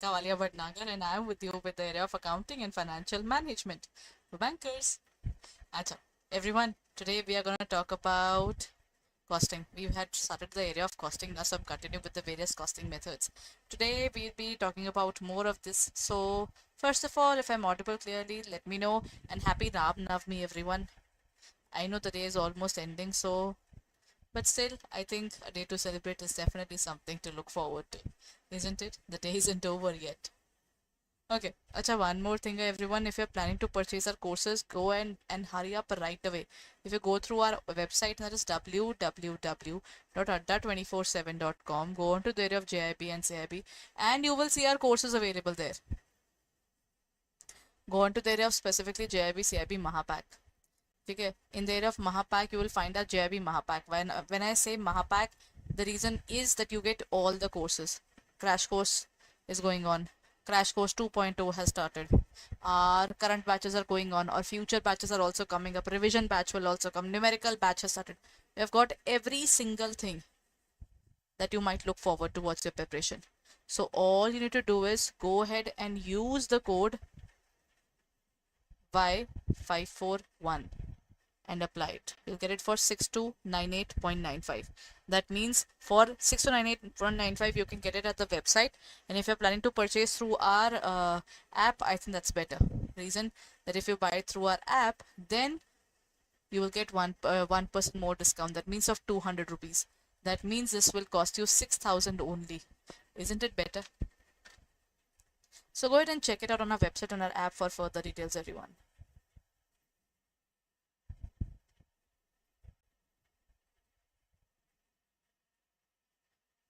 Kavalia Bhatnagar, and I am with you with the area of accounting and financial management for bankers. Acha, everyone, today we are going to talk about costing. We had started the area of costing, now so I'm continuing with the various costing methods. Today we'll be talking about more of this. So, first of all, if I'm audible clearly, let me know. And happy Ram Navami, everyone. I know the day is almost ending, so but still, I think a day to celebrate is definitely something to look forward to, isn't it? The day isn't over yet. Okay, acha, one more thing, everyone. If you're planning to purchase our courses, go and hurry up right away. If you go through our website, that is www.adda247.com, go on to the area of JIB and CIB, and you will see our courses available there. Go on to the area of specifically JIB, CIB, Mahapack. Okay, in the area of Mahapack, you will find our JIB Mahapack. When I say Mahapack, the reason is that you get all the courses. Crash course is going on. Crash course 2.0 has started. Our current batches are going on. Our future batches are also coming up. Revision batch will also come. Numerical batch has started. We have got every single thing that you might look forward towards your preparation. So all you need to do is go ahead and use the code Y541 and apply it. You'll get it for 6298.95. That means for 6298.95 you can get it at the website, and if you're planning to purchase through our app, I think that's better. Reason that if you buy it through our app, then you will get 1% more discount. That means of 200 rupees. That means this will cost you 6,000 only. Isn't it better? So go ahead and check it out on our website, on our app for further details, everyone.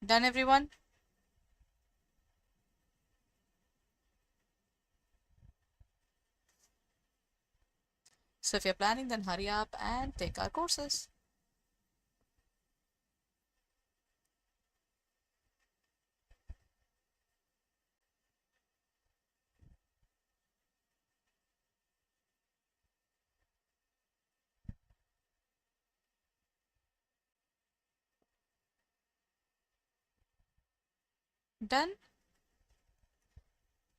Done, everyone? So if you're planning, then hurry up and take our courses. Done?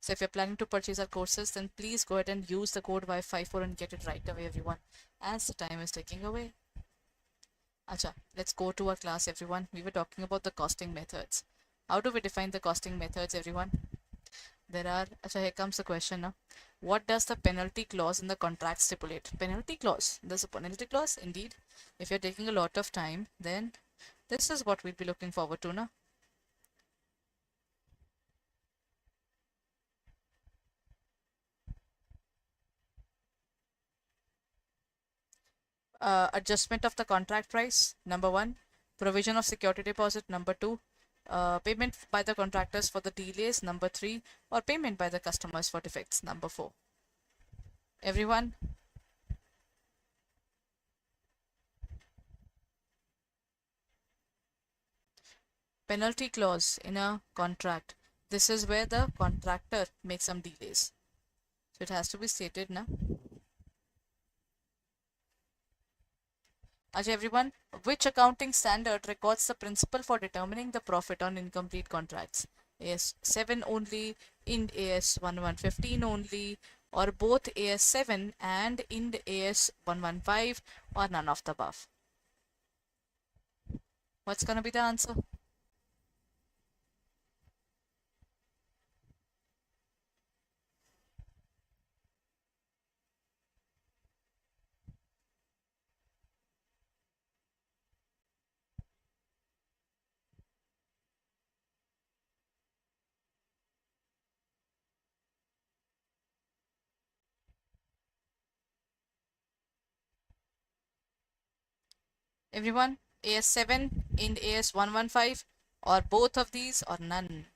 So if you're planning to purchase our courses, then please go ahead and use the code Y54 and get it right away, everyone, as the time is ticking away. Acha, let's go to our class, everyone. We were talking about the costing methods. How do we define the costing methods, everyone? Acha, here comes the question now. What does the penalty clause in the contract stipulate? Penalty clause. There's a penalty clause, indeed. If you're taking a lot of time, then this is what we'll be looking forward to now. Adjustment of the contract price, number one. Provision of security deposit, number two. Payment by the contractors for the delays, number three. Or payment by the customers for defects, number four. Everyone? Penalty clause in a contract. This is where the contractor makes some delays. So it has to be stated now. Everyone, which accounting standard records the principle for determining the profit on incomplete contracts? AS 7 only, Ind AS 1115 only, or both AS 7 and Ind AS 115, or none of the above? What's going to be the answer? Everyone, AS 7, Ind AS 115, or both of these, or none?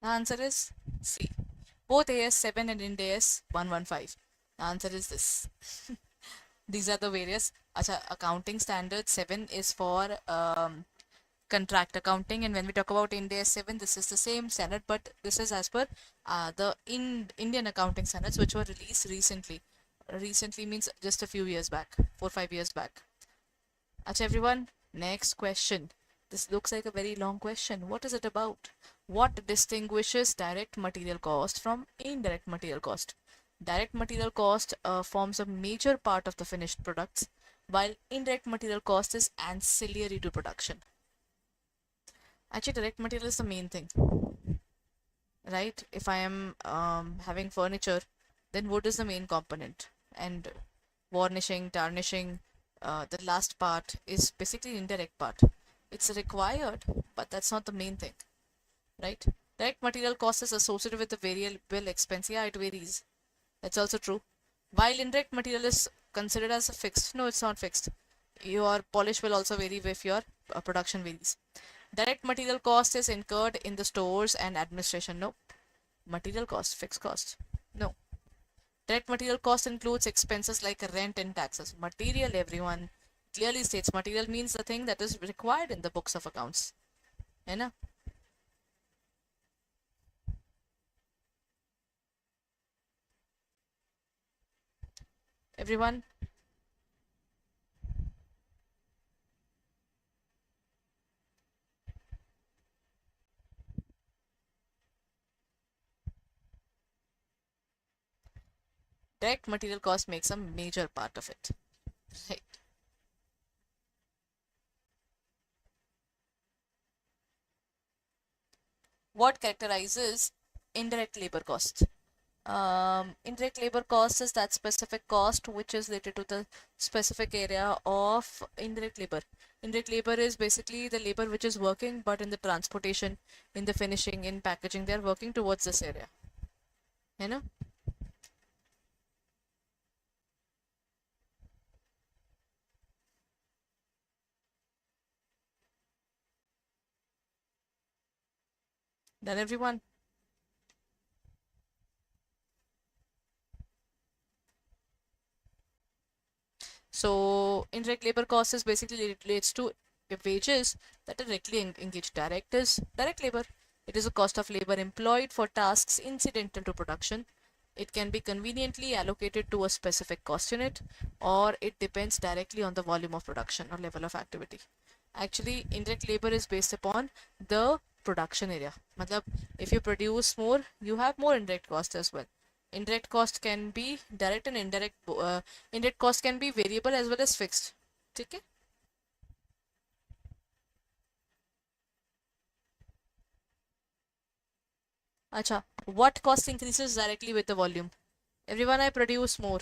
The answer is C. Both AS 7 and Ind AS 115. The answer is this. These are the various accounting standards. 7 is for contract accounting. And when we talk about India 7, this is the same standard, but this is as per the Indian accounting standards, which were released recently. Recently means just a few years back, 4 5 years back. Acha everyone, next question. This looks like a very long question. What is it about? What distinguishes direct material cost from indirect material cost? Direct material cost forms a major part of the finished products, while indirect material cost is ancillary to production. Actually, direct material is the main thing, right? If I am having furniture, then wood is the main component, and varnishing, tarnishing, the last part is basically indirect part. It's required, but that's not the main thing, right? Direct material cost is associated with the variable expense. Yeah, it varies. That's also true. While indirect material is considered as a fixed, no, it's not fixed. Your polish will also vary if your production varies. Direct material cost is incurred in the stores and administration. No. Material cost, fixed cost. No. Direct material cost includes expenses like rent and taxes. Material, everyone clearly states material means the thing that is required in the books of accounts. है ना? Everyone, direct material cost makes a major part of it. Right. What characterizes indirect labor cost? Indirect labor cost is that specific cost which is related to the specific area of indirect labor. Indirect labor is basically the labor which is working, but in the transportation, in the finishing, in packaging, they are working towards this area. You know? Then everyone. So indirect labor cost is basically relates to wages that are directly engaged. Direct is direct labor. It is a cost of labor employed for tasks incidental to production. It can be conveniently allocated to a specific cost unit, or it depends directly on the volume of production or level of activity. Actually, indirect labor is based upon the production area. Matlab, if you produce more, you have more indirect cost as well. Indirect cost can be direct and indirect. Indirect cost can be variable as well as fixed. ठीक है? अच्छा, what cost increases directly with the volume? Everyone, I produce more.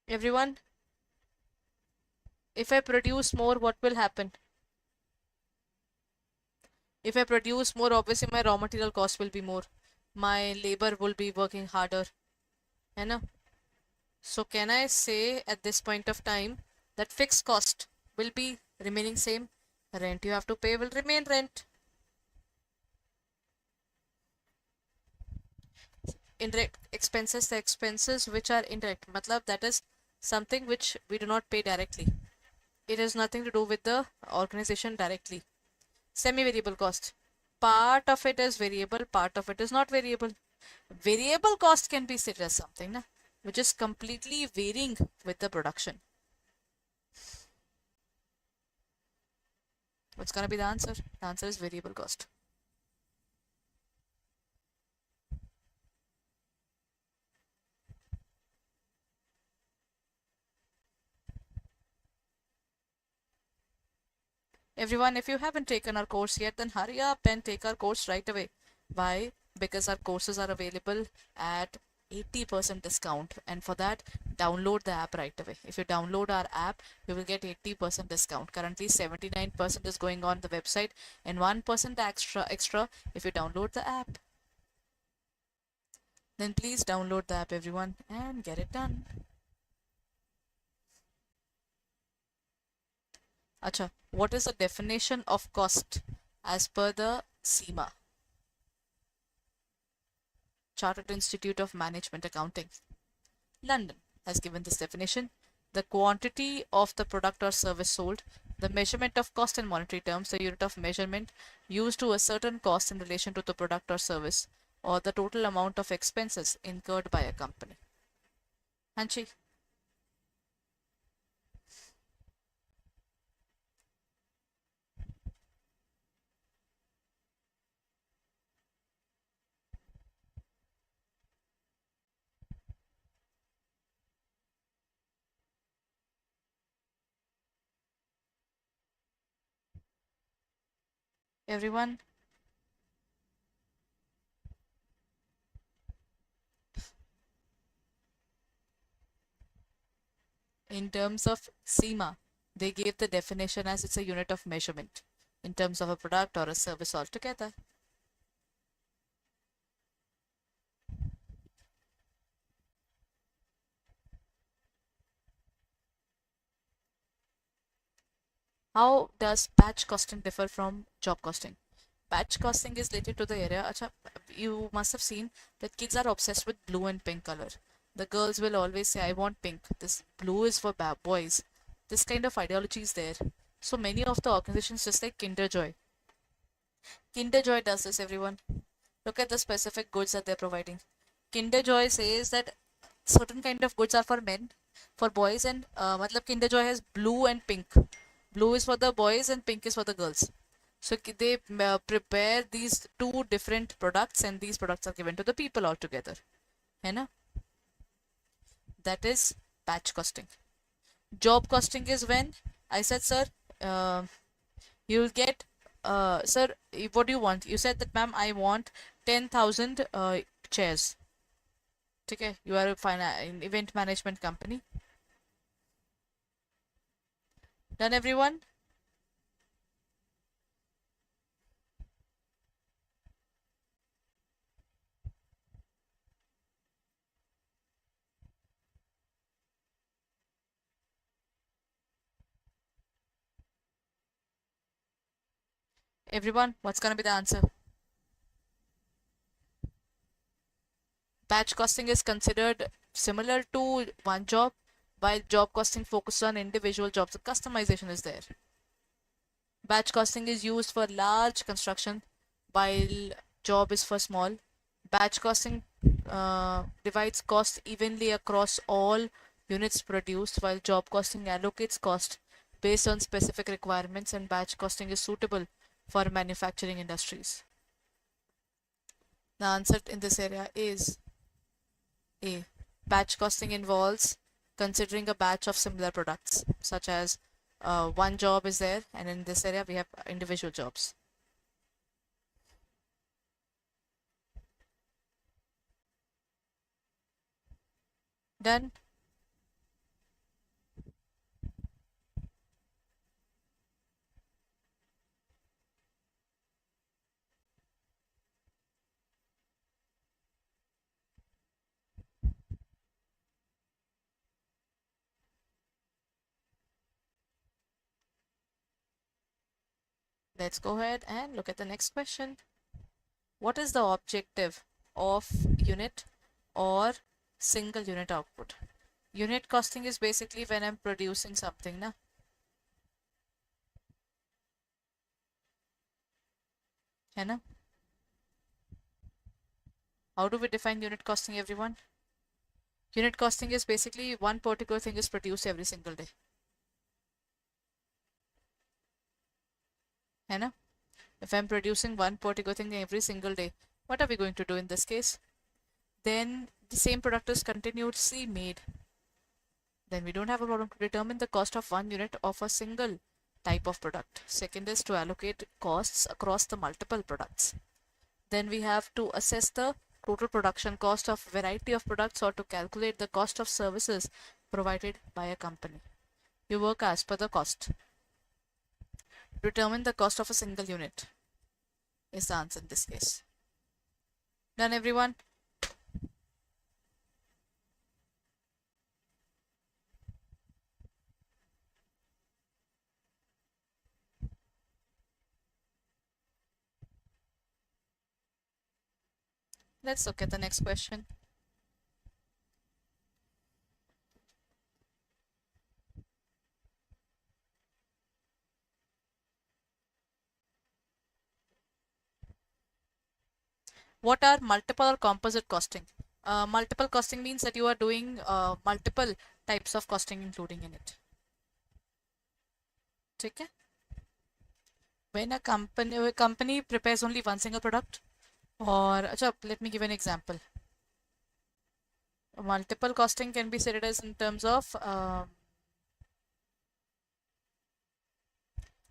Everyone, if I produce more, what will happen? If I produce more, obviously my raw material cost will be more. My labor will be working harder. है ना? So can I say at this point of time that fixed cost will be remaining same? Rent you have to pay will remain rent. Indirect expenses, the expenses which are indirect, matlab that is something which we do not pay directly. It has nothing to do with the organization directly. Semi-variable cost. Part of it is variable, part of it is not variable. Variable cost can be said as something na, which is completely varying with the production. What's going to be the answer? The answer is variable cost. Everyone, if you haven't taken our course yet, then hurry up and take our course right away. Why? Because our courses are available at 80% discount, and for that download the app right away. If you download our app, you will get 80% discount. Currently 79% is going on the website and 1% extra if you download the app. Then please download the app, everyone, and get it done. Acha, what is the definition of cost as per the SEMA? Chartered Institute of Management Accounting, London, has given this definition: the quantity of the product or service sold, the measurement of cost in monetary terms, the unit of measurement used to a certain cost in relation to the product or service, or the total amount of expenses incurred by a company. Hanshi, everyone, in terms of SEMA, they gave the definition as it's a unit of measurement in terms of a product or a service altogether. How does batch costing differ from job costing? Batch costing is related to the area. Acha, you must have seen that kids are obsessed with blue and pink color. The girls will always say, I want pink. This blue is for boys. This kind of ideology is there. So many of the organizations, just like Kinderjoy. Kinderjoy does this, everyone. Look at the specific goods that they're providing. Kinderjoy says that certain kind of goods are for men, for boys, and matlab Kinderjoy has blue and pink. Blue is for the boys and pink is for the girls. So they prepare these two different products and these products are given to the people altogether. है ना? That is batch costing. Job costing is when I said, sir, you'll get, sir, what do you want? You said that, ma'am, I want 10,000 chairs. Okay, you are an event management company. Done, everyone? Everyone, what's going to be the answer? Batch costing is considered similar to one job, while job costing focuses on individual jobs. The customization is there. Batch costing is used for large construction, while job is for small. Batch costing divides cost evenly across all units produced, while job costing allocates cost based on specific requirements, and batch costing is suitable for manufacturing industries. The answer in this area is A. Batch costing involves considering a batch of similar products, such as one job is there, and in this area we have individual jobs. Done. Let's go ahead and look at the next question. What is the objective of unit or single unit output? Unit costing is basically when I'm producing something, na? है ना? How do we define unit costing, everyone? Unit costing is basically one particular thing is produced every single day. है ना? If I'm producing one particular thing every single day, what are we going to do in this case? Then the same product is continuously made. Then we don't have a problem to determine the cost of one unit of a single type of product. Second is to allocate costs across the multiple products. Then we have to assess the total production cost of variety of products or to calculate the cost of services provided by a company. You work as per the cost. Determine the cost of a single unit is the answer in this case. Done, everyone? Let's look at the next question. What are multiple or composite costing? Multiple costing means that you are doing multiple types of costing including in it. Okay? When a company prepares only one single product, or let me give an example. Multiple costing can be stated as in terms of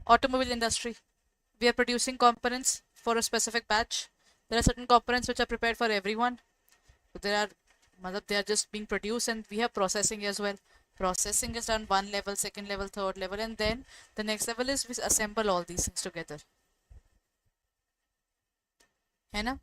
automobile industry. We are producing components for a specific batch. There are certain components which are prepared for everyone. They are just being produced, and we have processing as well. Processing is done one level, second level, third level, and then the next level is we assemble all these things together. है ना?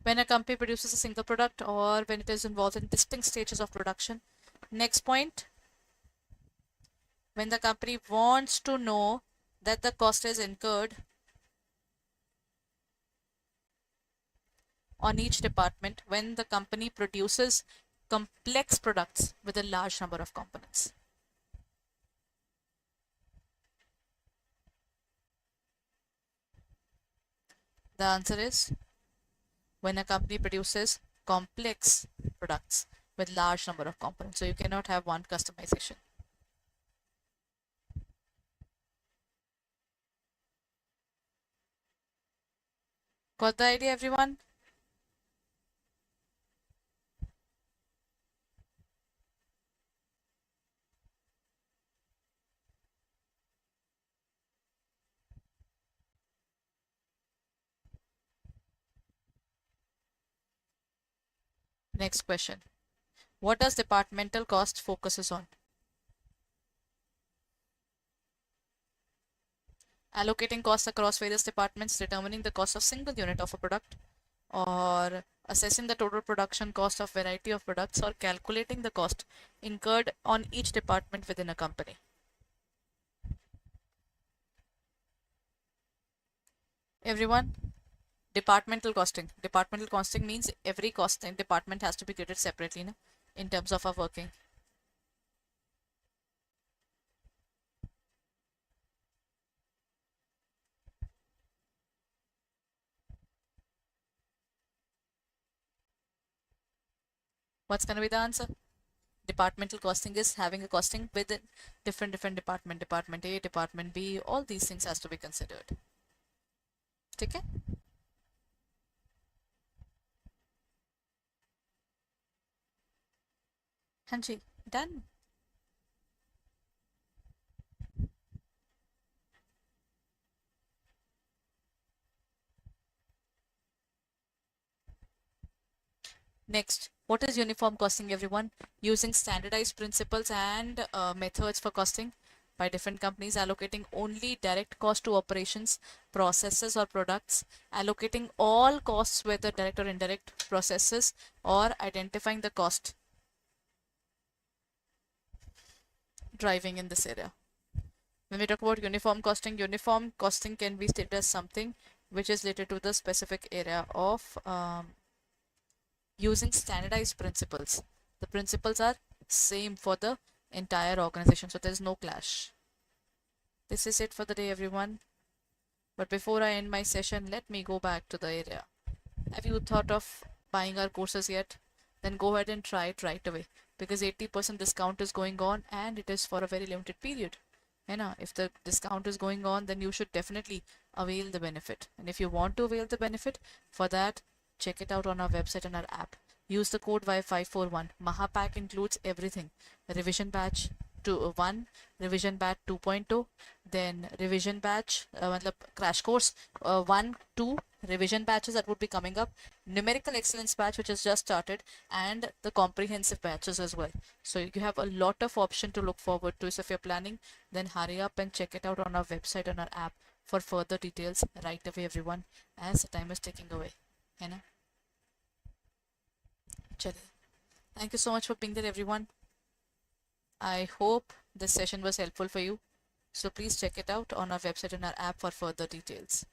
When a company produces a single product or when it is involved in distinct stages of production. Next point, when the company wants to know that the cost is incurred on each department when the company produces complex products with a large number of components. The answer is when a company produces complex products with large number of components. So you cannot have one customization. Got the idea, everyone? Next question. What does departmental cost focuses on? Allocating costs across various departments, determining the cost of single unit of a product, or assessing the total production cost of variety of products, or calculating the cost incurred on each department within a company. Everyone, departmental costing. Departmental costing means every costing department has to be treated separately in terms of our working. What's going to be the answer? Departmental costing is having a costing within different department. Department A, Department B, all these things has to be considered. ठीक है? हाँ जी, done. Next, what is uniform costing, everyone? Using standardized principles and methods for costing by different companies, allocating only direct cost to operations, processes or products, allocating all costs whether direct or indirect processes, or identifying the cost driving in this area. When we talk about uniform costing can be stated as something which is related to the specific area of using standardized principles. The principles are same for the entire organization, so there is no clash. This is it for the day, everyone. But before I end my session, let me go back to the area. Have you thought of buying our courses yet? Then go ahead and try it right away, because 80% discount is going on and it is for a very limited period. If the discount is going on, then you should definitely avail the benefit. And if you want to avail the benefit, for that, check it out on our website and our app. Use the code Y541. Mahapack includes everything. Revision batch 1, revision batch 2.0, then revision batch, crash course 1, 2, revision batches that would be coming up, numerical excellence batch which has just started, and the comprehensive batches as well. So you have a lot of option to look forward to. So if you're planning, then hurry up and check it out on our website and our app for further details right away, everyone, as the time is ticking away. Thank you so much for being there, everyone. I hope this session was helpful for you. So please check it out on our website and our app for further details.